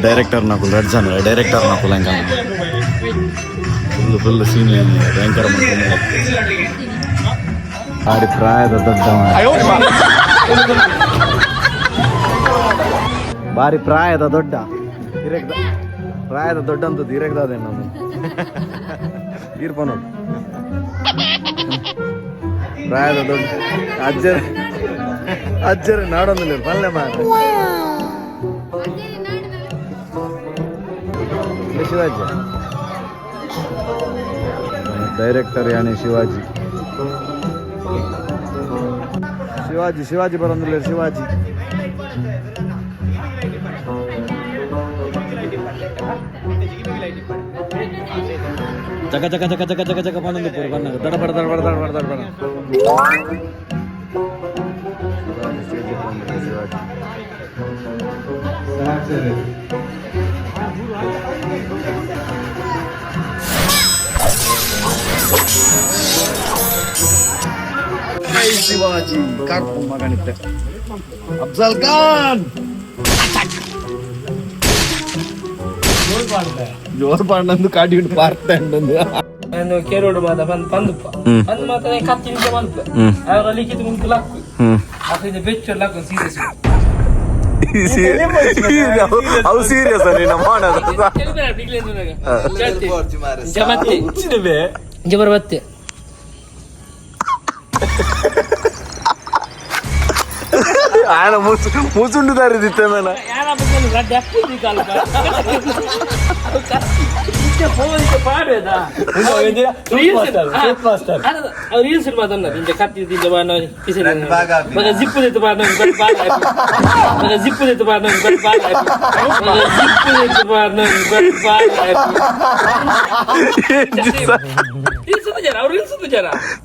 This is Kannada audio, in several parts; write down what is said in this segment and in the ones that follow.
ಡೈರೆಕ್ಟರ್ ನಕುಲ್ ರಡ್ಜನ್ ಡೈರೆಕ್ಟರ್ ನಕುಲ್ ಹಂಗ ಫುಲ್ ಸೀನ್ ಭಯಂಕರ ಭಾರಿ ಪ್ರಾಯದ ದೊಡ್ಡ ಭಾರಿ ಪ್ರಾಯದ ದೊಡ್ಡ ಪ್ರಾಯದ ದೊಡ್ಡ ಅಂತದ್ದು ಹಿರೇಗ್ದಾದೆ ನಾನು ಇರ್ಬನೋದು ಪ್ರಾಯದ ದೊಡ್ಡ ಅಜ್ಜರ ನಾಡೊಂದಿಲ್ಲ ಪಲ್ಲೆ ಮಾಡ ಶಿವಾಜಿ ಡೈರೆಕ್ಟರ್ ಯಾನೆ ಶಿವಾಜಿ ಬರೋದಿಲ್ಲ ಶಿವಾಜಿ ಚಕ ಚಕ ಚಕ ಚಕ ಚಕ ಚಕ ಬಂದು ಬಣ್ಣ ದಡಬಡ ದಡಬಡ ದಡಬಡ ದಡಬಡ ಶಿವಾಜಿ ಕಾರ್ಪು ಮಗನಿದ್ದೆ ಅಫ್ಜಲ್ ಖಾನ್ ಜೋರ್ ಪಾಂಡು ಕಾಟಿ ಬಿಟ್ಟು ಪಾರ್ತಾ ನಾನು ಕೇರೋಡು ಮಾದ ಬಂದಪ್ಪ ಬಂದು ಮಾತ್ರ ಕತ್ತಿ ನಿಮಿಷ ಬಂತು ಅವರ ಲಿಖಿತ ಮುಂದೆ ಲಾಕು ಅದರಿಂದ ಬೆಚ್ಚ ಲಾಕು ಸೀರಿಯಸ್ ಅವು ಸೀರಿಯಸ್ ನೀನು ಮಾಡೋದು ಜಬರ್ಬತ್ತೆ ఆయన మూసుండు దారిదిస్తే మేన జిప్పు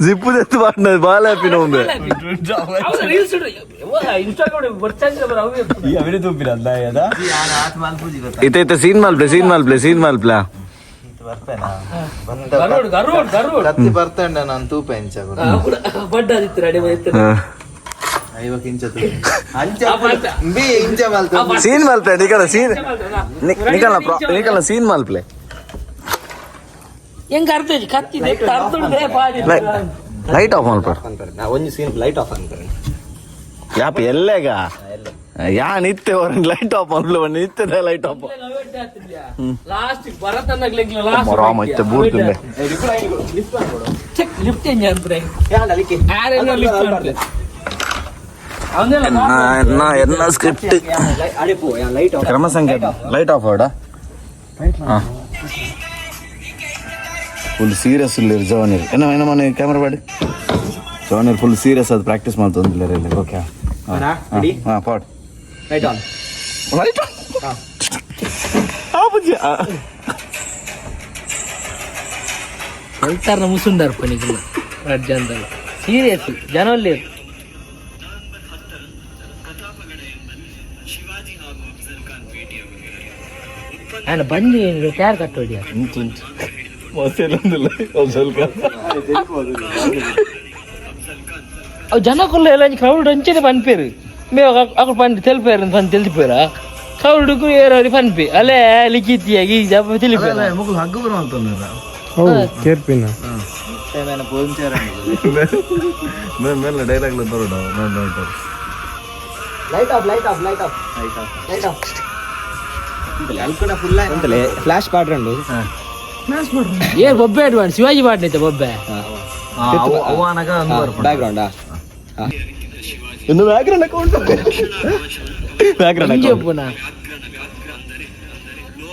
జిప్పు తెత్తు పాడినది బాగా హ్యాపీగా ఉంది ಇತ್ತ ಸೀನ್ ಮಲ್ಪ್ಲಾ ಕತ್ತಿ ಬರ್ತಂಡ ನಾನು ತೂಪ ಇಂಚ ಸೀನ್ ಮಲ್ಪ್ಲೆ ನಿಕಲ ಸೀನ್ ಮಲ್ಪ್ಲೆ ಹೆಂಗ ಅರ್ಥ ಕತ್ತಿ ಲೈಟ್ ಆಫ್ ಮಲ್ಪ ಒಂದು ಸೀನ್ ಲೈಟ್ ಆಫ್ ಅಂತಾರೆ ಯಾಪ ಎಲ್ಲೇಗ ಯಾ ನಿತ್ಯ ಲೈಟ್ ಆಫ್ ಮಲ್ಪ್ಲೆ ನಿತ್ಯದ ಲೈಟ್ ಆಫ್ ಲಾಸ್ಟ್ ಬರತನ್ನಾಗ್ಲಿಲ್ಲ ರಾಮ ಇತ್ತೆ ಬೂರ್ತಿಂದೆ ಚೆಕ್ ಲಿಫ್ಟ್ ಎಂಜ್ ಅಂದ್ರೆ ಎಲ್ಲ ಸ್ಕ್ರಿಪ್ಟ್ ಕ್ರಮ ಸಂಖ್ಯೆ ಲೈಟ್ ಆಫ್ ಹೊಡ ಫುಲ್ ಸೀರಿಯಸ್ ಇಲ್ಲ ಜವಾನೀರ್ ಏನೋ ಮನೆ ಕ್ಯಾಮ್ರಾ ಬಾಡಿ ಜವಾನೀರ್ ಫುಲ್ ಸೀರಿಯಸ್ ಅದು ಪ್ರಾಕ್ಟೀಸ್ ಮಾಡ್ತಂದಿಲ್ಲ ಇಲ್ಲಿ ಓಕೆ ಹಾಂ ಪಾಟ್ ಲೈಟ್ ಆನ್ ಲೈಟ್ ಹೇಳ್ತಾರ ಮುಸುಂಡಾರ ಪನಿಗಿಲ್ಲ ರಾಜ್ಯಾಂತಲ್ಲ ಸೀರಿಯಸ್ ಜನವಲ್ಲಿ ನಾನು ಬಂದು ಯಾರು ಕಟ್ಟೋಡಿ అవి జనకుల్లో ఎలా క్రౌడ్ అంచేది పనిపోయారు మేము అక్కడ పని తెలిపారు పని తెలిసిపోయారా క్రౌడ్కు ఏరాది పనిపోయి అలే లిఖితి తెలిపారు ಹಗ್ಗಬರು ಅಂತಂದ್ರ ಕೇರ್ಪಿನ ఏమైనా పోయించారండి ಮೇಲೆ ಡೈಲಾಗ್ ಬರೋಡ light off light off light off light off light off ಅಲ್ಕೂಡ ಫುಲ್ ಅಂತಲೇ ಫ್ಲಾಶ್ ಪಾಡ್ರಂಡು ఏ బొబ్బే అడ్వాన్స్ శివాజీ పాడినైతే బొబ్బే బ్యాక్గ్రౌండా ಇನ್ನು ಬ್ಯಾಕ್ಗ್ರೌಂಡ್ ಅಕೌಂಟ್ ಬ್ಯಾಕ್ಗ್ರೌಂಡ್ చెప్పునా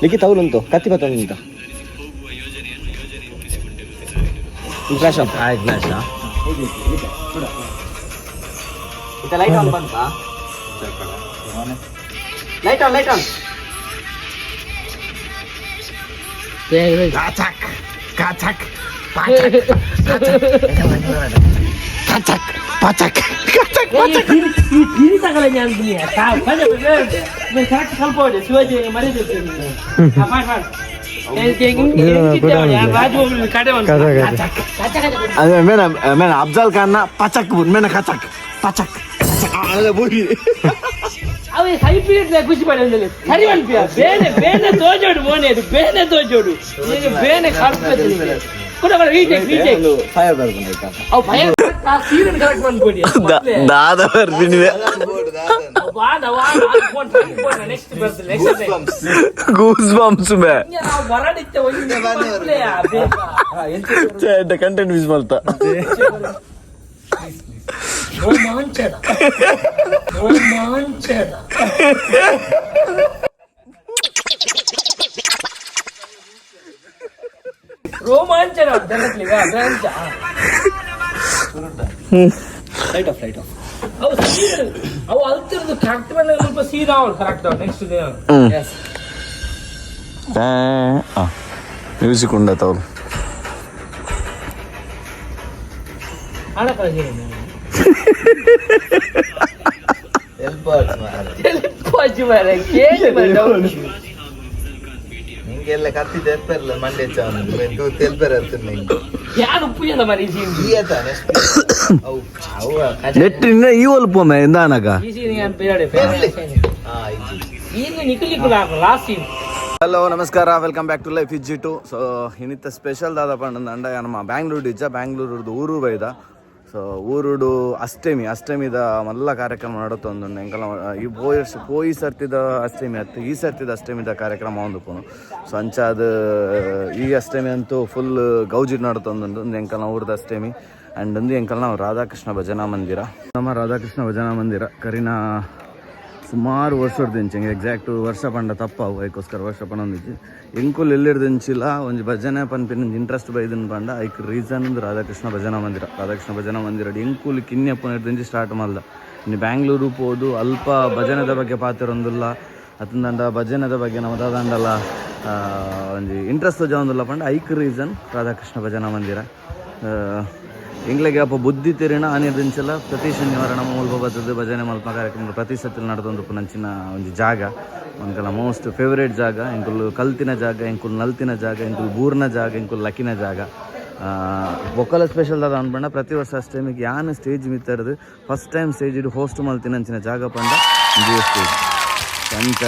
ಲಿಖಿತ ಅವನು ಉಂಟು ಕತ್ತಿ ಬತ್ತ ಉಂಟು ಫ್ಲಾಶ್ ಆಫ್ ಆಯ್ತು ಫ್ಲಾಶ್ ಇತ ಲೈಟ್ ಆನ್ ಬಂತ ಲೈಟ್ ಆನ್ ಲೈಟ್ ಆನ್ ಕಾಚಕ್ ಕಾಚಕ್ ಕಾಚಕ್ ಪಾಚಕ್ తిని తగలని కలపండి శివాజీ మరీ మేన అఫ్జల్ ఖాన్ పచక్ మేన కచక్ పచక్ పోయి ಅವ ಹೈಬ್ರಿಡ್ ಖುಷಿ ಪಡೆಯಲಿಲ್ಲ ಸರಿ ಅನ್ಪಿಯ ಬೇನೆ ತೋಜೋಡು ಮೋನೇದು ಬೇನೆ ತೋಜೋಡು ಈಗ ಬೇನೆ ಕರ್ಪದೆ ಕೂಡ ರೀಟೇಕ್ ಫೈರ್ ಬರ್ಕೊಂಡು ಅವು ಭಯ ಆ ಸೀರೆ ಕರೆಕ್ಟ್ ಮಾಡ್ಕೊಡಿ ದಾದ ಬರ್ತೀನಿ ವಾದ ಫೋನ್ ನೆಕ್ಸ್ಟ್ ಬರ್ತದೆ ನೆಕ್ಸ್ಟ್ ಗೂಸ್ ಬಂಪ್ಸ್ ಬೇ ನಾವು ಬರಡಿತ್ತೆ ಒಂದು ಕಂಟೆಂಟ್ ಮಿಸ್ ಮಾಡ್ತಾ ರೋಮಾಂಚನ ರೋಮಾಂಚನ ಲೈಟ್ ಆಫ್ ಅವು ಅಲ್ತಿರೋದು ಕರೆಕ್ಟ್ ಮೇಲೆ ಸ್ವಲ್ಪ ಸೀದಾ ಅವಳು ಕರೆಕ್ಟ್ ನೆಕ್ಸ್ಟ್ ಮ್ಯೂಸಿಕ್ ಉಂಡತ ಅವ್ರು ಹಣ ಕಳಿಸಿ ನಿಂಗೆಲ್ಲ ಕತ್ತಿ ತೆಪ್ಪರ್ಲ ಮಂಡೆ ಚಾವು ತೆಲ್ಪರ್ ಯಾರು ಉಪ್ಪು ಮರಿ ನೆಟ್ಟಿನ ಈ ಒಲ್ಪೊಮ್ಮೆ ಎಂದಾನಗ ಹಲೋ ನಮಸ್ಕಾರ ವೆಲ್ಕಮ್ ಬ್ಯಾಕ್ ಟು ಲೈಫ್ ಇಜ್ಜಿಟು ಸೊ ಇನ್ನಿತ್ತ ಸ್ಪೆಷಲ್ ದಾದ ಪಂಡ ನಮ್ಮ ಬ್ಯಾಂಗ್ಳೂರು ಇಜ್ಜ ಬ್ಯಾಂಗ್ಳೂರದು ಊರು ಬೈದ ಸೊ ಊರುಡು ಅಷ್ಟಮಿದ ಮಲ್ಲ ಕಾರ್ಯಕ್ರಮ ನಡತೊಂದು ಎಂಕಲ್ಲ ಈ ಪೋಯಿ ಸರ್ತಿದ ಅಷ್ಟಮಿ ಅತ್ತು ಈ ಸರ್ತಿದ ಅಷ್ಟಮಿದ ಕಾರ್ಯಕ್ರಮ ಒಂದು ಪೋನು ಸೊ ಅಂಚಾದ ಈ ಅಷ್ಟಮಿ ಅಂತೂ ಫುಲ್ ಗೌಜಿ ನಡತೊಂದು ಎಂಕಲ್ನ ಊರದ ಅಷ್ಟಮಿ ಆ್ಯಂಡ್ ಒಂದು ಎಂಕಲ್ನ ರಾಧಾಕೃಷ್ಣ ಭಜನಾ ಮಂದಿರ ನಮ್ಮ ರಾಧಾಕೃಷ್ಣ ಭಜನಾ ಮಂದಿರ ಕರಿನ ಸುಮಾರು ವರ್ಷಡ್ದಿಂಚಿ ಎಕ್ಸಾಕ್ಟ್ ವರ್ಷ ಪಂಡ ತಪ್ಪವು ಅದಕ್ಕೋಸ್ಕರ ವರ್ಷ ಪಂಡಿಜ್ಜಿ ಎಂಕುಲ್ ಎಲ್ಲಿರ್ದಿಂಚಿಲ್ಲ ಒಂದು ಭಜನೆ ಪನ್ಪಿನ ಇಂಟ್ರೆಸ್ಟ್ ಬೈದನ್ ಪಂಡ ಐಕ್ ರೀಸನ್ ರಾಧಾಕೃಷ್ಣ ಭಜನಾ ಮಂದಿರ ಎಂಕುಲ್ ಕಿನ್ಯಪ್ಪನ ಹಿಡ್ದಿಂಚಿ ಸ್ಟಾರ್ಟ್ ಮಾಡ್ದ ಇನ್ನು ಬ್ಯಾಂಗ್ಳೂರು ಹೋದು ಅಲ್ಪ ಭಜನದ ಬಗ್ಗೆ ಪಾತಿರೊಂದಿಲ್ಲ ಅತಂದಂಡ ಭಜನದ ಬಗ್ಗೆ ನಮ್ಮ ದಾದಂಡಲ್ಲ ಒಂದು ಇಂಟ್ರೆಸ್ಟ್ ಜಾವಂದಿಲ್ಲ ಪಂಡ ಐಕ್ ರೀಸನ್ ರಾಧಾಕೃಷ್ಣ ಭಜನಾ ಮಂದಿರ ಎಂಗ್ಲಿಗೆ ಅಪ್ಪ ಬುದ್ಧಿ ತೆರಿನ ಆನಿರ್ದಿಂಚಲ್ಲ ಪ್ರತಿ ಶನಿವಾರ ನಮ್ಮ ಮೂಲಭ ಬರ್ತದೆ ಭಜನೆ ಮಲ್ಪ ಕಾರ್ಯಕ್ರಮ ಪ್ರತಿ ಸತಿ ನಡೆದೊಂದು ನಂಚಿನ ಒಂದು ಜಾಗ ಒಂದ್ಕಲ್ಲ ಮೋಸ್ಟ್ ಫೇವ್ರೇಟ್ ಜಾಗ ಎಂಕುಲ್ ಕಲ್ತಿನ ಜಾಗ ಎಂಕುಲ್ ನಲ್ತಿನ ಜಾಗ ಎಂಕುಲ್ ಬೂರ್ನ ಜಾಗ ಎಂಕುಲ್ ಲಕ್ಕಿನ ಜಾಗ ಬೊಕ್ಕಲ ಸ್ಪೆಷಲ್ ಅದ ಅನ್ಬಂಡ ಪ್ರತಿ ವರ್ಷ ಅಷ್ಟೇಮಿಗೆ ಯಾನು ಸ್ಟೇಜ್ ಮಿತ್ತರದು ಫಸ್ಟ್ ಟೈಮ್ ಸ್ಟೇಜ್ ಇಡು ಹೋಸ್ಟ್ ಮಲ್ತಿನಂಚಿನ ಜಾಗ ಪಂಡ ಇದೇ ಸ್ಟೇಜ್ ಅಂಚ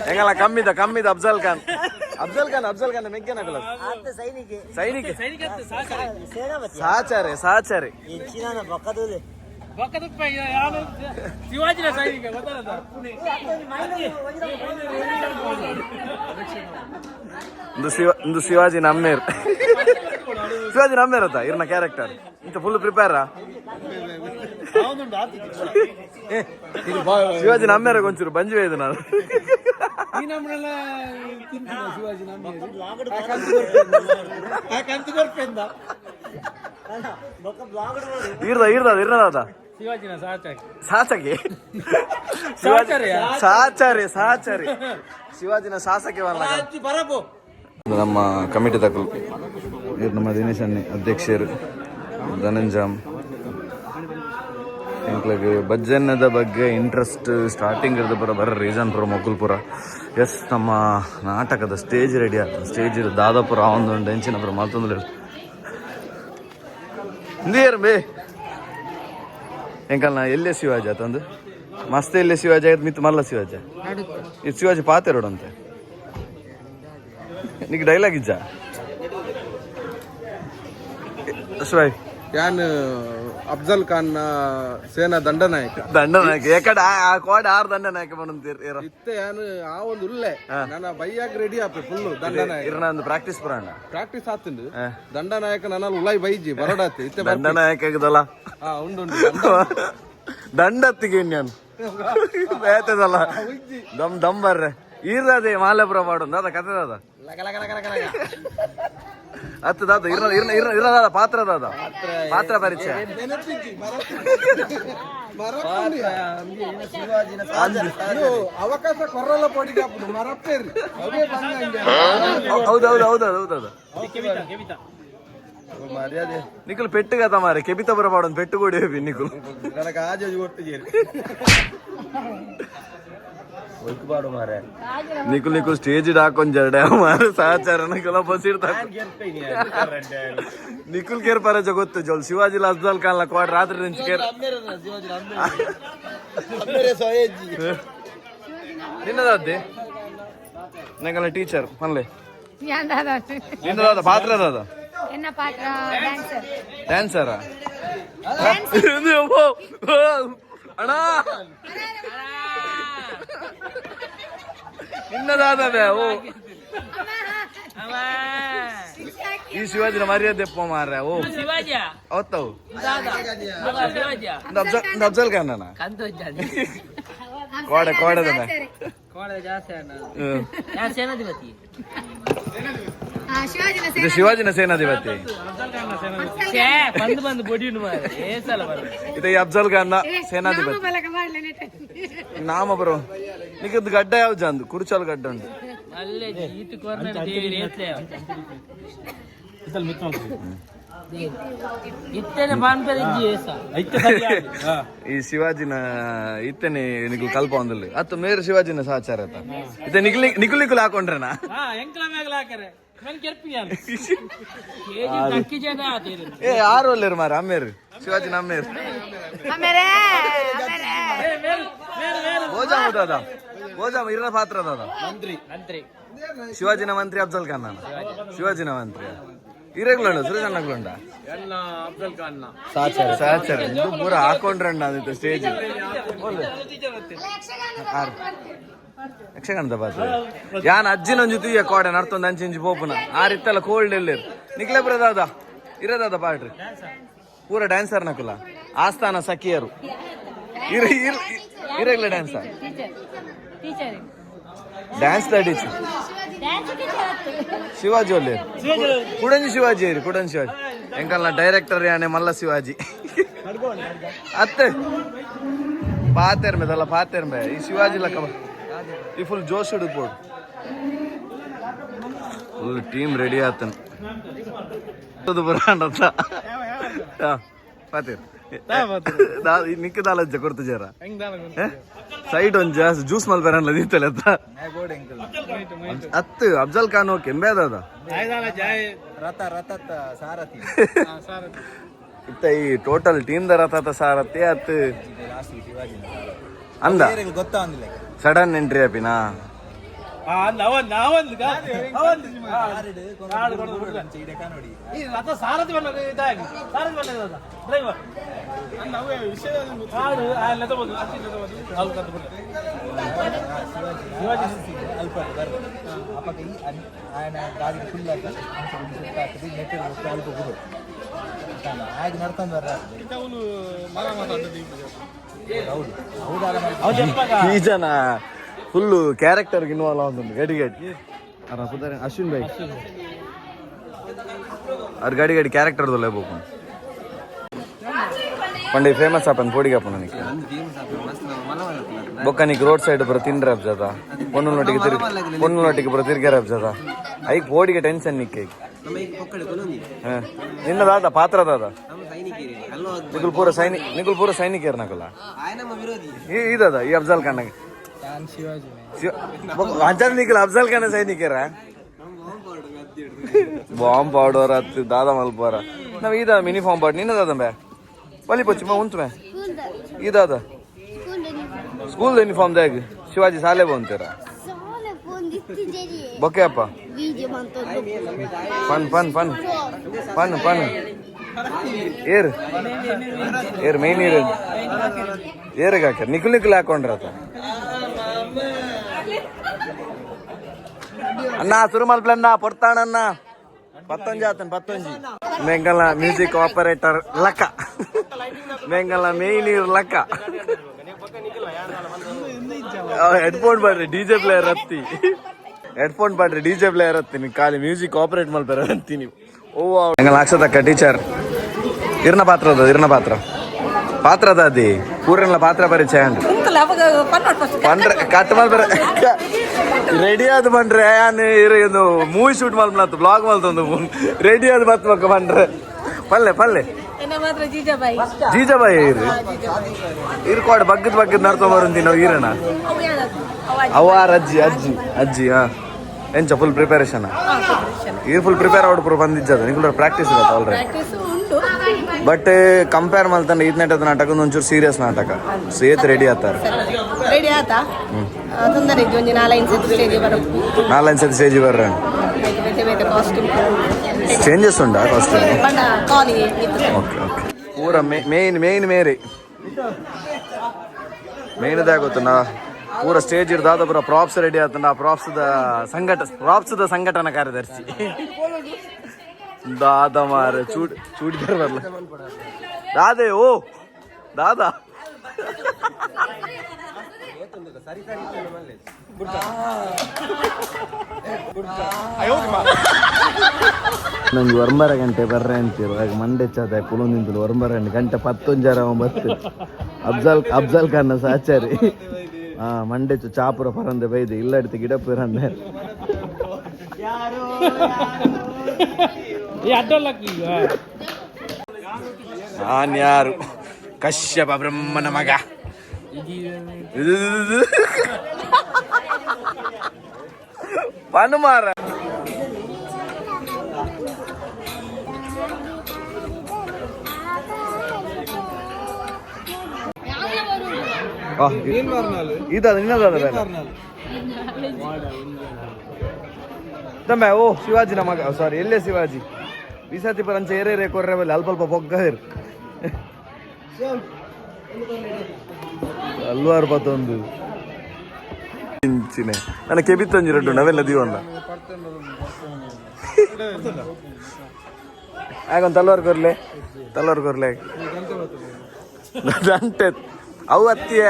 ಹೆಂಗಲ್ಲ ಕಮ್ಮಿದ ಅಫ್ಜಲ್ ಖಾನ್ ಮೆಗ್ಗೇನಾಗಲ್ಲ ಸೈನಿಕ ಸಾಚಾರೆ ಒಂದು ಶಿವಾಜಿ ನಮ್ಮೇರ್ ಅತ್ತ ಇರ್ನ ಕ್ಯಾರೆಕ್ಟರ್ ಇಂತ ಫುಲ್ ಪ್ರಿಪೇರಾ ಶಿವಾಜಿ ನಮ್ಮೇರ ಒಂಚೂರು ಬಂಜು ಇದು ನಾನು ಇರ್ದ ಸಾಚಗೆ ಸಾಚಾರೆ ಶಿವಾಜಿನ ಶಾಸಕ್ಕೆ ನಮ್ಮ ಕಮಿಟಿ ತಕ್ಕಲು ಇವ್ರು ನಮ್ಮ ದಿನೇಶ್ ಅನ್ನಿ ಅಧ್ಯಕ್ಷರು ಧನಂಜಾಮ್ ಎಂಕ್ಲಿಗೆ ಭಜನದ ಬಗ್ಗೆ ಇಂಟ್ರೆಸ್ಟ್ ಸ್ಟಾರ್ಟಿಂಗ್ ಇರೋದು ಬರೋ ರೀಸನ್ ಪುರ ಮೊಗ್ಗುಲ್ಪುರ ಎಸ್ ನಮ್ಮ ನಾಟಕದ ಸ್ಟೇಜ್ ರೆಡಿ ಆಗ್ತದೆ ಸ್ಟೇಜ್ ಇರೋದು ದಾದಾಪುರ ಒಂದು ಹೆಂಚಿನ ಪುರ ಮತ್ತೊಂದು ಇಂದಿಯರ್ ಬೇ ಎಂಕಲ್ನ ಎಲ್ಲೇ ಶಿವಾಜಿ ಆತಂದು ಮಸ್ತ್ ಎಲ್ಲೇ ಶಿವಾಜಿ ಆಯ್ತು ಮಿತ್ ಮಲ್ಲ ಶಿವಾಜಿ ಇದು ಶಿವಾಜಿ ಪಾತೆರೋಡಂತೆ ನಿಗೆ ಡೈಲಾಗ್ ಇಜ್ಜ ಶಿವಾಯ್ ಯಾನ್ ಅಫ್ಜಲ್ ಖಾನ್ ಸೇನಾ ದಂಡನಾಯಕ ಏಕಡೆ ಆ ಕೋಡ್ ಆರು ದಂಡನಾಯಕ ಬಂದಂತೀರ ಇತ್ತೆ ಯಾನ್ ಆ ಒಂದು ಉಲ್ಲೆ ನನ್ನ ಬೈಯಾಗ ರೆಡಿ ಆಪೆ ಫುಲ್ ದಂಡನಾಯಕ ಇರ್ನ ಒಂದು ಪ್ರಾಕ್ಟೀಸ್ ಪುರಾಣ ಪ್ರಾಕ್ಟೀಸ್ ಆತಂದು ದಂಡನಾಯಕ ನನ್ನ ಉಲಾಯ್ ಬೈಜಿ ಬರಡಾತಿ ಇತ್ತೆ ದಂಡನಾಯಕ ಇದಲ್ಲ ಉಂಡು ದಂಡತ್ತಿಗೆ ನಾನು ಬೇತದಲ್ಲ ದಮ್ ಬರ್ರೆ ಇರದೆ ಮಾಲೆಪುರ ಮಾಡೋದು ಅದ ಕತೆ ಅದ ಹತ್ತದಾದ ಇರದ ಪಾತ್ರ ಪರಿಚಯ ಅವಕಾಶ ಕೊರಲ್ಲ ಪಡಿಗೆ ಮರಪ್ಪೇರಿ ಹೌದೌದು ಮರ್ಯಾದೆ ನಿಖಲ್ ಪೆಟ್ಟು ಕಥ ಮಾರೆ ಕೆಬಿತ ಬರಪಾಡೊಂದು ಪೆಟ್ಟು ಕೊಡಿ ನಿಖಲ್ ನನಗೆ ಆಜು ಒಟ್ಟಿಗೆ ಒಯ್ಕುಬಾಡು ಮಾರೆ ನಿಖುಲ್ ಸ್ಟೇಜ್ ಹಾಕೊಂಡ್ ಜರಡೆ ಮಾರು ಸಹಚಾರ ನಿಖುಲ ಬಸಿರ್ತಾ ನಿಖುಲ್ ಕೇರ್ ಪರಜ ಗೊತ್ತು ಜೋಲ್ ಶಿವಾಜಿಲ ಅಫ್ಜಲ್ ಖಾನ್ ಲ ಕ್ವಾಡ್ ರಾತ್ರಿ నుంచి ಕೇರ್ ನಿನ್ನದಾದ್ದೆ ನಂಗಲ್ಲ ಟೀಚರ್ ಪನ್ಲೆ ನಿನ್ನದಾದ ಪಾತ್ರ ದಾದ ಎನ್ನ ಪಾತ್ರ ಡ್ಯಾನ್ಸರಾ ಅಣ್ಣ ನಿನ್ನದಾದ ಓ ಈ ಶಿವಾಜಿನ ಮರ್ಯಾದೆ ಎಪ್ಪ ಮಾರ್ರೆ ಓ ಅವತ್ತವು ಅಫ್ಜಲ್ ಖಾನ್ ಕೋಡೆ ಕೋಡೆದ ಇದು ಶಿವಾಜಿನ ಸೇನಾಧಿಪತಿ ಇದು ಈ ಅಫ್ಜಲ್ ಖಾನ್ ಸೇನಾಧಿಪತಿ ನಾಮ ಬರೋ ನಿಗದ್ ಗಡ್ಡ ಯಾವ ಜಂದು ಕುರುಚಲ್ ಗಡ್ಡ ಉಂಟು ಈ ಶಿವಾಜಿನ ಇತ್ತನೆ ನಿಖಿಲ್ ಕಲ್ಪ ಒಂದಲ್ಲಿ ಅತ್ತು ಮೇರು ಶಿವಾಜಿನ ಸಹಚಾರ ಇತ್ತ ನಿಖಿಲ್ ಹಾಕೊಂಡ್ರೆನಾ ಏ ಯಾರು ಒಲ್ಲೇರು ಮಾರ ಅಮ್ಮೇರು ಶಿವಾಜಿನ ಅಮ್ಮೇರು ಗೋಜಾಮ ದಾದ ಗೋಜಾಮ ಇರ ಪಾತ್ರ ದಾದ ಶಿವಾಜಿನ ಮಂತ್ರಿ ಅಫ್ಜಲ್ ಖಾನ್ ಶಿವಾಜಿನ ಮಂತ್ರಿ ಇರೆಗ್ಲುಂಡ ಸುರೇಶಣ್ಣಗ್ಲುಂಡ ಸಹಚಾರ ಇದು ಪೂರ ಹಾಕೊಂಡ್ರಣ್ಣ ಅದಿತ್ತು ಸ್ಟೇಜ್ ಯಕ್ಷಗಾನದ ಪಾತ್ರ ಯಾನ್ ಅಜ್ಜಿನೊಂಜಿ ತುಯ್ಯ ಕೋಡೆ ನರ್ತೊಂದು ಅಂಚಿಂಚಿ ಪೋಪುನ ಆರಿತ್ತಲ್ಲ ಕೋಲ್ಡ್ ಎಲ್ಲಿರು ನಿಕ್ಲೆ ಬರದಾದ ಇರದಾದ ಪಾಡ್ರಿ ಪೂರ ಡ್ಯಾನ್ಸರ್ ನಕುಲ ಆಸ್ಥಾನ ಸಖಿಯರು ಇರೆಗ್ಲ ಡ್ಯಾನ್ಸರ್ ಡ್ಯಾನ್ಸ್ ಟೀಚರ್ ಶಿವಾಜಿ ಒಳ್ಳೆ ಕುಡಂಜಿ ಶಿವಾಜಿ ಕುಡಂಜಿ ಶಿವಾಜಿ ಎಂಕಲ್ನ ಡೈರೆಕ್ಟರ್ ಯಾನೆ ಮಲ್ಲ ಶಿವಾಜಿ ಅತ್ತೆ ಪಾತೆರ್ ಮೇದಲ್ಲ ಪಾತೆರ್ ಮೇ ಈ ಶಿವಾಜಿ ಲಕ್ಕ ಈ ಫುಲ್ ಜೋಶ್ ಹಿಡಿದ್ಬೋದು ಫುಲ್ ಟೀಮ್ ರೆಡಿ ಆತನ ಬರಾಂಡ ಪಾತೆರ್ ನಿಕ್ಕ ದಾಲಜ್ಜ ಕೊಡ್ತು ಜರ ಸೈಡ್ ಒಂದ್ ಜಾಸ್ ಜ್ಯೂಸ್ ಮಲ್ ಬರಲ್ಲ ನಿಂತಲ್ಲ ಅತ್ತು ಅಫ್ಜಲ್ ಖಾನ್ ಓಕೆ ಎಂಬೇದ ಇತ್ತ ಈ ಟೋಟಲ್ ಟೀಮ್ ದ ರಥದ ಸಾರಥಿ ಅತ್ತು ಅಂದ ಸಡನ್ ಎಂಟ್ರಿ ಅಪಿನಾ ಈ ಜನ ಫುಲ್ ಕ್ಯಾರೆಕ್ಟರ್ ಇನ್ವಾಲ್ವ್ ಆಗುಂಟು ಗಡಿ ಗಡಿ ಅಶ್ವಿನ್ ಭಾಯ್ ಅವ್ರ ಗಾಡಿ ಗಾಡಿ ಕ್ಯಾರೆಕ್ಟರ್ ಬೋಕು पंडे फेमस अपन पोड़ी का पुना निकल बొక్క నీకు రోడ్ సైడ్ पर తిండ్ర अब ज्यादा పొన్నుల నోటికి पर తిరిగారు अब ज्यादा आई पोड़ी के टेंशन निके నిన్న దాదా పాత్ర దాదా నికుల్ పూర సైనిక్ ఏర్ నకల ఈ దాదా ఈ అఫ్జల్ ఖాన్ ಅಂಚರ್ ನಿಖಿಲ್ ಅಫ್ಜಲ್ ಖಾನ್ ಸೈನಿಕರ ಬಾಂಬ್ ಪೌಡರ್ ಹತ್ತು ದಾದ ಮಲ್ಪಾರ ನಾವ್ ಇದ ಯೂನಿಫಾರ್ಮ್ ಪಾಡ್ ನಿನ್ನ ದಾದ ಬೇ ಬಲಿ ಪಚ್ಚಿ ಮಾ ಉಂಟು ಮೇ ಇದಾದ ಸ್ಕೂಲ್ ಯೂನಿಫಾರ್ಮ್ ದಾಗ ಶಿವಾಜಿ ಸಾಲೆ ಬಂತೀರ ಬೊಕ್ಕೆ ಅಪ್ಪ fun fun fun fun fun ಏರ್ ಮೈನ್ ಏರ್ಗ ಹಾಕ್ಯಾರ ನಿಖಿಲ್ ಹಾಕೊಂಡ್ರತ అన్నా సురుమల్పలన్నా పొడతాడన్నా 19 మెంగళ మ్యూజిక్ ఆపరేటర్ లక్క మెంగళ మెయిన్ లక్క ಹೆಡ್ ಫೋನ್ ಬಾಡ್ರಿ ಡಿಜೆ ಪ್ಲೇಯರ್ ಹತ್ತಿ ಹೆಡ್ ಫೋನ್ ಬಾಡ್ರಿ ಡಿಜೆ ಪ್ಲೇಯರ್ ಹತ್ತೀನಿ ಖಾಲಿ ಮ್ಯೂಸಿಕ್ ಆಪರೇಟ್ ಮಾಡ್ತಾರೆ ಅಂತೀನಿ ಓ ಎಂಗಲ್ ಅಕ್ಷತಕ್ಕ ಟೀಚರ್ ಇರ್ನ ಪಾತ್ರದ ಅದಿ ಪೂರನ್ಲ ಪಾತ್ರ ಪರಿಚಯ ಪಂಡ್ರೆ ಕಟ್ ಮಲ್ಪರ ರೆಡಿ ಆದ್ ಬಂಡ್ರೆ ಒಂದು ಮೂವಿ ಶೂಟ್ ಮಲ್ಪನತ್ತು ಬ್ಲಾಗ್ ಮಲ್ತೊಂದು ರೆಡಿ ಆದ್ ಬತ್ಬೇಕು ಬಂಡ್ರೆ ಪಲ್ಲೆ ಜೀಜಾಬಾಯಿ ಇರ್ಕೋಡ್ ಬಗ್ಗದ್ ನಡ್ಕೊಂಡ್ ಬರಂದಿ ನಾವು ಈರಣ ಅವಾರ ಅಜ್ಜಿ ಅಜ್ಜಿ ಅಜ್ಜಿ ಹಾ ಎಂಚ ಫುಲ್ ಪ್ರಿಪರೇಷನ್ ಈ ಫುಲ್ ಪ್ರಿಪೇರ್ ಔಟ್ ಪೂರ ಬಂದಿಜ್ಜದ ನಿಂಗೆ ಪ್ರಾಕ್ಟೀಸ್ ಇರತ್ತೆ ಆಲ್ರೆಡಿ ಬಟ್ ಕಂಪೇರ್ ಮಲ್ತಂಡ ಈತ್ನೆಟದ ನಾಟಕ ಒಂಚೂರು ಸೀರಿಯಸ್ ನಾಟಕ ಸೇತ್ ರೆಡಿ ಆತಾರೆ ರೆಡಿ ಆತಾ ತೊಂದರೆ ಇದ್ದು ಒಂದು 4 ಸತಿ ಸ್ಟೇಜ್ ಬರ್ರ ಚೇಂಜಸ್ ಉಂಟಾ ಕಾಸ್ಟ್ಯೂಮ್ ಓಕೆ ಓಕೆ ಪೂರ ಮೇನ್ ಮೇರೆ ಮೇನದೇ ಆಗುತ್ತಣ್ಣ ಪೂರ ಸ್ಟೇಜ್ ಇರ್ದಾದ ಪೂರ ಪ್ರಾಪ್ಸ್ ರೆಡಿ ಆತಂಡ ಆ ಪ್ರಾಪ್ಸ್ದ ಸಂಘಟನಾ ಕಾರ್ಯದರ್ಶಿ ದಾದಾ ಮಾರ ಚೂಡಿದಾರ್ ಬರ್ಲ ದಾದೆ ಓ ದಾದಾ ನಂಗೆ 9 ಗಂಟೆ ಬರ್ರೆ ಅಂತೀರು ಹಾಗೆ ಮಂಡೆ ಚಾದ ಕುಲೊಂದಿಂತಲು 9 ಗಂಟೆ 11 ಅಫ್ಜಲ್ ಖಾನ್ ಸಾಚಾರಿ ಮಂಡೆ ಚಾಪುರ ಪರಂದೆ ಬೈದೆ ಇಲ್ಲ ಇಡ್ತಿ ಗಿಡ ಪುರಂದೆ ನಾನು ಯಾರು ಕಶ್ಯಪ ಬ್ರಹ್ಮನ ಮಗ ಪನುಮಾರ ತಮ್ಮ ಓ ಶಿವಾಜಿನ ಮಗ ಸಾರಿ ಎಲ್ಲೇ ಶಿವಾಜಿ ವಿಸತಿ ಪರಂಚ ಏರೇ ಕೊರ್ರೆ ಬಲ್ಲಿ ಅಲ್ಪ ಬೊಗ್ಗ ಅಲ್ವಾರು ಪತ್ತೊಂದು ಇಂಚಿನ ನನ್ನ ಕೆಬಿತ್ತಂಜಿರಟ್ಟು ನಾವೆಲ್ಲ ದೀವಲ್ಲ ಆಗೊಂದು ತಲ್ವಾರ್ ಕೊರ್ಲೆ ಗಂಟೆ ಅವು ಹತ್ತಿಯೇ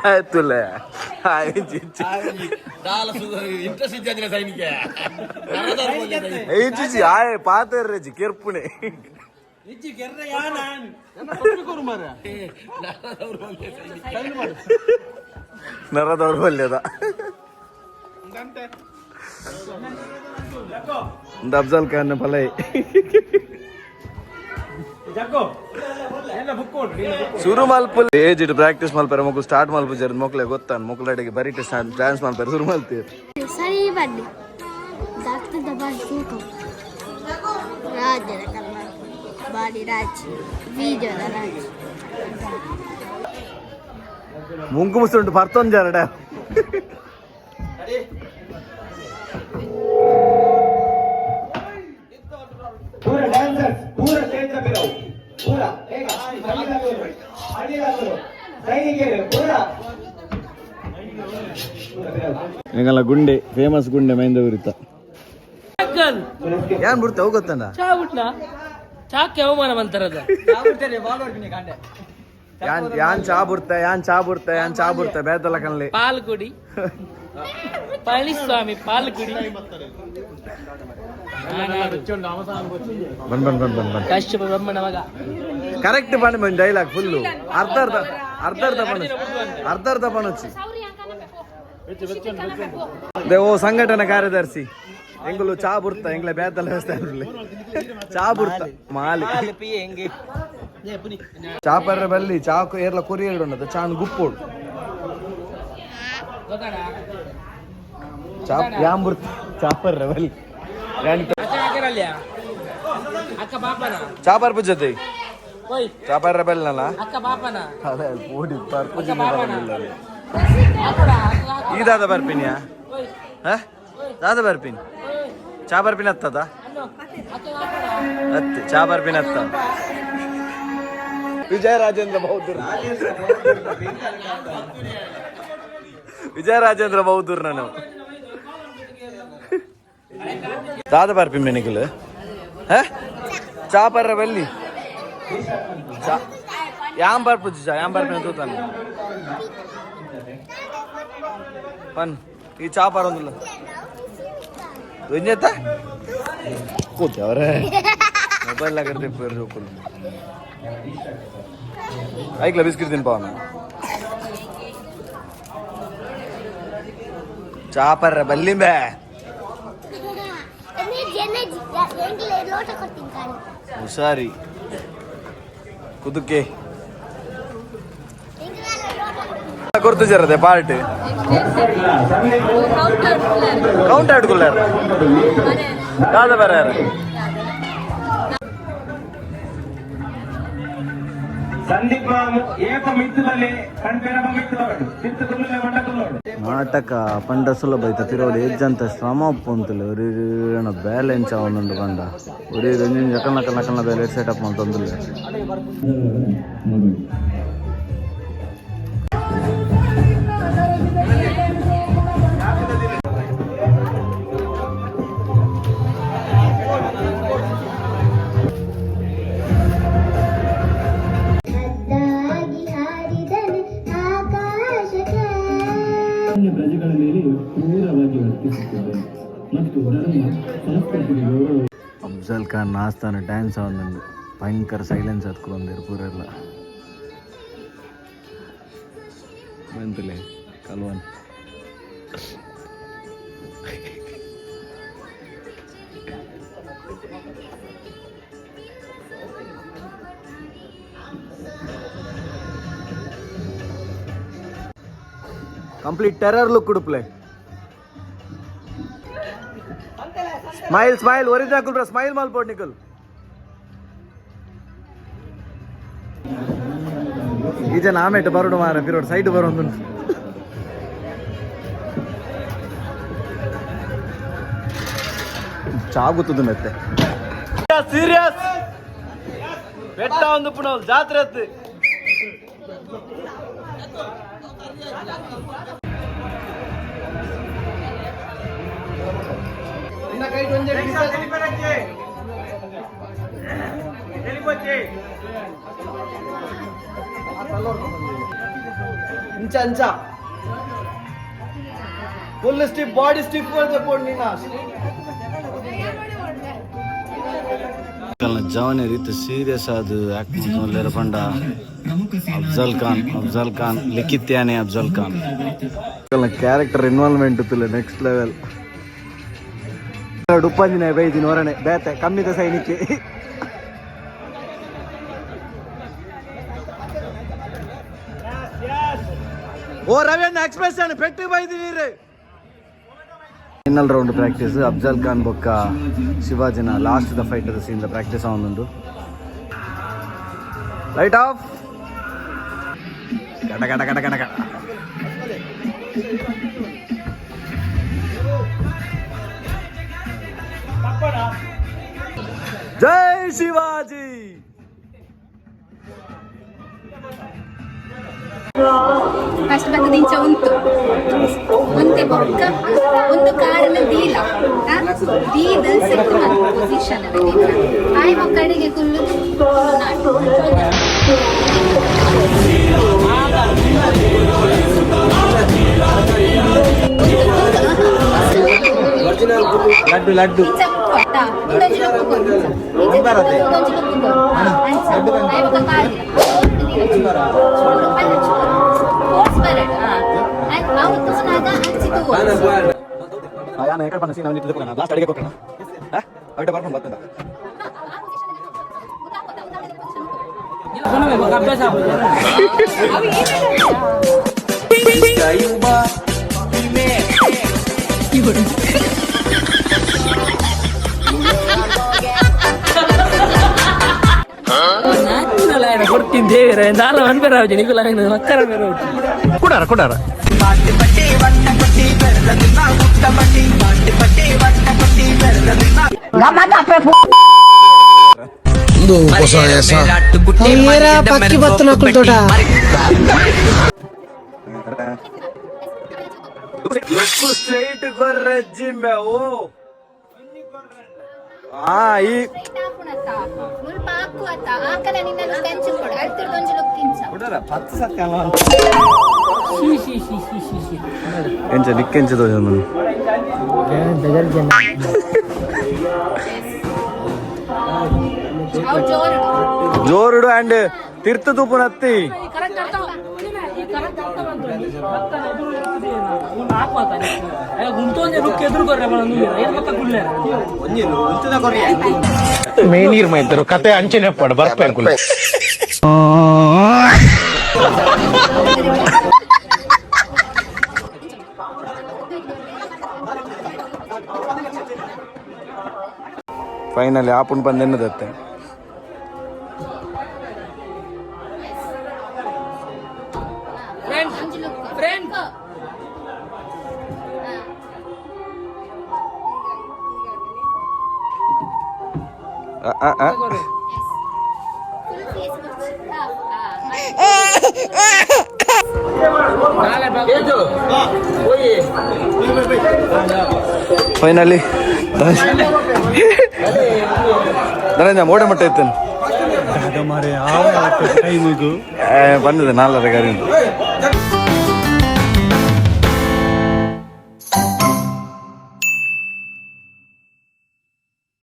ಆಯ್ತುಲೆ ಆಯ್ ಪಾತರ್ಜಿ ಕೆರ್ಪುಣೆ ನರ ದೌರ್ಬಲ್ಯದ ಒಂದು ಅಫ್ಜಲ್ ಖಾನ್ ಪಲೈ ಶುರು ಮಲ್ಪಲ್ ಏಜ್ ಇಟ್ಟು ಪ್ರಾಕ್ಟೀಸ್ ಮಲ್ಪರೆ ಮಗು ಸ್ಟಾರ್ಟ್ ಮಲ್ಪುಜರ್ ಮಕ್ಳೆ ಗೊತ್ತಾನ ಮಕ್ಳಡೆಗೆ ಬರೀಟೆ ಡ್ಯಾನ್ಸ್ ಮಲ್ಪರೆ ಶುರು ಮಲ್ತೀರಿ ಸರಿ ಬಡ್ಡಿ ಡಾಕ್ಟರ್ ರಾಜ್ಯದ ಬಾಡಿ ರಾಜ್ ಬೀಜದ ರಾಜ್ ಮುಂಕು ಮುಸುಂಟು ಪರ್ತೊಂಜಾರಡ पूरा डांसर पूरा स्टेज पे रहो पूरा एक ಸೈನಿಕರು पूरा ಎಂಗಲ್ಲ ಗುಂಡೆ ಫೇಮಸ್ ಗುಂಡೆ ಮೈಂದ ಉರಿತ ಯಾನ್ ಬಿಡ್ತಾ ಹೋಗುತ್ತಣ್ಣ ಚಾ ಬಿಟ್ನಾ ಚಾಕ್ಕೆ ಅವಮಾನ ಮಂತರದ ಯಾನ್ ಚಾ ಬಿಡ್ತಾ ಬೇದಲ್ಲ ಕನ್ಲಿ ಪಾಲ್ ಕುಡಿ ಪಳನಿಸ್ವಾಮಿ ಪಾಲ್ ಕುಡಿ ಬನ್ ಕಶ್ಯಪ ಬ್ರಹ್ಮನ ಮಗ ಕರೆಕ್ಟ್ ಬಂದ್ ಡೈಲಾಗ್ ಫುಲ್ಲು ಅರ್ಧ ಪಣಚ್ಚಿ ಓ ಸಂಘಟನಾ ಕಾರ್ಯದರ್ಶಿ ಎಂಗುಲು ಚಾ ಬುರ್ತಾ ಎಂಗ್ಲ ಬೇದಲ್ಲ ವ್ಯವಸ್ಥೆ ಚಾ ಬುರ್ತಾ ಮಾಲಿ ಚಾ ಪರ್ರೆ ಬಲ್ಲಿ ಚಾ ಏರ್ಲ ಕೊರಿಯರ್ ಉಂಡದ ಚಾನ್ ಗುಪ್ಪೋಡು ಚಾ ಯಾಂ ಬುರ್ತಾ ಚಾ ಪರ್ರೆ ಬಲ್ಲಿ ಚಾಪರ್ ಪುಜ್ಜತೆ ಚಾಪರ್ ಬೆಲ್ಲಲ್ಲ ಅದೇ ಪೂಡಿ ಪರ್ಪುಜಿ ಈ ದಾದ ಬರ್ಪಿನಿಯಾ ದಾದ ಬರ್ಪಿನಿ ಚಾ ಬರ್ಪಿನ ಹತ್ತದ ಹತ್ತೆ ಚಾ ಬರ್ಪಿನ ಹತ್ತ ವಿಜಯ ರಾಜೇಂದ್ರ ಬಹದ್ದೂರ್ ನಾನು ದಾದ ಬರ್ಪಿ ಮೆನಿಕಲ್ ಚಾ ಪರ್ರೆ ಬಲ್ಲಿ ಯಾಂ ಬರ್ಪುಜಿ ಚಾ ಯಾಂ ಬರ್ಪಿನ ತೂತಾನೆ ಪನ್ ಈ ಚಾ ಪರೊಂದಿಲ್ಲ ಎಂಜೆತ್ತ ಕೂತೆ ಅವರೇ ಮೊಬೈಲ್ ಕರ್ತಿ ಪೇರು ಜೋಕುಲು ಐಕ್ಲ ಬಿಸ್ಕಿಟ್ ತಿನ್ಪವನ ಚಾ ಪರ್ರೆ ಬಲ್ಲಿಂಬೆ ಲೋಟ ಕೊಡ್ತೀನಿ ಕಾಣಿ. ಹುಷಾರಿ ಕುದುಕೆ ಕೊಡ್ತಿದ್ದೀರದೆ ಪಾರ್ಟಿ ಕೌಂಟ್ ಆಡ್ಕೊಳ್ಳಾರ ಯಾವ್ದು ಬೇರೆ ಯಾರು ನಾಟಕ ಪಂಡ ಸುಲಭ ಐತ ತಿರೋಡು ಎಜ್ಜಂತ ಶ್ರಮ ಪೊಂತಲೆ ಒರಿನ ಬ್ಯಾಲೆನ್ಸ್ ಅವನೊಂದು ಪಂಡ ಒರಿ ಜಕಲ್ನ ಕಲ್ನ ಕಲ್ನ ಬ್ಯಾಲೆನ್ಸ್ ಸೆಟಪ್ ಅಂತಂದಿಲ್ಲ ಪ್ರಜೆಗಳ ಮೇಲೆ ಕ್ರೂರವಾಗಿ ವರ್ತಿಸುತ್ತದೆ ಮತ್ತು ಧರ್ಮ ಸಂಸ್ಕೃತಿಗೆ ಗೌರವ. ಅಫ್ಜಲ್ ಖಾನ್ ನಾಸ್ತಾನ ಡ್ಯಾನ್ಸ್ ಅವನೊಂದು ಭಯಂಕರ ಸೈಲೆನ್ಸ್ ಹತ್ಕೊಂಡಿರು ಪೂರೆಲ್ಲ ಬಂತಲೇ ಕಲ್ವನ್ ಕಂಪ್ಲೀಟ್ ಟೆರರ್ ಲುಕ್ ಕುಡುಪ್ಲೆ ಸ್ಮೈಲ್ ಸ್ಮೈಲ್ ಒರಿಜಿನಲ್ ಕುಲ್ರ ಸ್ಮೈಲ್ ಮಾಲ್ಪೋಡ್ ನಿಕಲ್ ಈ ಜನ ಆಮೇಟ್ ಬರೋಡು ಮಾರ ಪಿರೋಡ್ ಸೈಡ್ ಬರೋದು ಚಾಗುತ್ತದೆ ಮತ್ತೆ ಸೀರಿಯಸ್ ಬೆಟ್ಟ ಒಂದು ಪುಣ ಜಾತ್ರೆ ಅತ್ತು ಇಂಚ ಅಂಚ ಫುಲ್ ಸ್ಟಿಫ್ ಬಾಡಿ ಸ್ಟಿಫ್ ಜವನಿ ರೀತಿ ಸೀರಿಯಸ್ ಆದ ಆಕ್ಟಿಂಗ್ ಪಂಡ ಅಫ್ಜಲ್ ಖಾನ್ ಲಿಖಿತ್ಯಾನೆ ಅಫ್ಜಲ್ ಖಾನ್ ಕ್ಯಾರೆಕ್ಟರ್ ಇನ್ವಾಲ್ವ್ಮೆಂಟ್ ಇತ್ತಿಲ್ಲ ನೆಕ್ಸ್ಟ್ ಲೆವೆಲ್ ಉಪ್ಪಂಜಿನ ಬೈದಿನ ಹೊರನೆ ಬೇತೆ ಕಮ್ಮಿದ ಸೈನಿಕೆ ಓ ರವಿಯನ್ನ ಎಕ್ಸ್ಪ್ರೆಷನ್ ಪೆಟ್ಟಿ ಬೈದಿನಿ ರೀ final round practice Afzal Khan ಬೊಕ್ಕ ಶಿವಾಜಿನ ಲಾಸ್ಟ್ ದ ಫೈಟ್ ದ ಸೀನ್ ದ ಪ್ರಾಕ್ಟೀಸ್ ಅವನೊಂದು ಲೈಟ್ ಆಫ್ ಗಟ ಗಟ ಗಟ ಗಟ ಗಟ ಜೈ ಶಿವಾಜಿ ಫಸ್ಟ್ ಬರ್ತದೆ ಇಂಚ ಉಂಟು ಒಂದೇ ಬೊಕ್ಕ ಒಂದು ಕಾರಣ ದೀಲ ದೀದ ಸೆಟ್ ಪೊಸಿಷನ್ ಆಯ್ ಮಕ್ಕಳಿಗೆ ಕುಲ್ಲು ಲಡ್ಡು ಲಡ್ಡು ಲಾಸ್ಟ್ ಅಡಿಗೆ ಕೊಟ್ಟಣ ಅವಿಟ ಬರ್ಕೊಂಡು ಬರ್ತದ ಕೊಡ್ತೀನಿ ದೇವರ ನಾಳೆ ಅನ್ಬೇರಾವ್ ನಿಗುಲ ಮಕ್ಕಳ ಬೇರೆ ಕೊಡಾರ ಕೊಡಾರ పక్కి బతునకులతోట ಸ್ಟ್ರೈಟ್ ಕೊರ್ರೆ ಜಿಂಬೆ ಓ ಈ ಎಂಚ ನಿಕ್ಕೆಂಚದ ಜೋರುಡು ಅಂಡ್ ತೀರ್ಥ ತೂಪು ನತ್ತಿ ಮೇನೀರ್ ಮೈತರು ಕತೆ ಅಂಚನೆ ಪಡ ಬರ್ಪೇಂಕುಲ ಫೈನಲಿ ಆಪುನ್ ಬಂದು ಎನ್ನದತ್ತೆ ಫೈನಲಿ ಧನಂಜಯ ಮೋಡ ಮಟ್ಟ ಇತ್ತೇನೆ ಬಂದಿದೆ 4 ಗಾಡಿ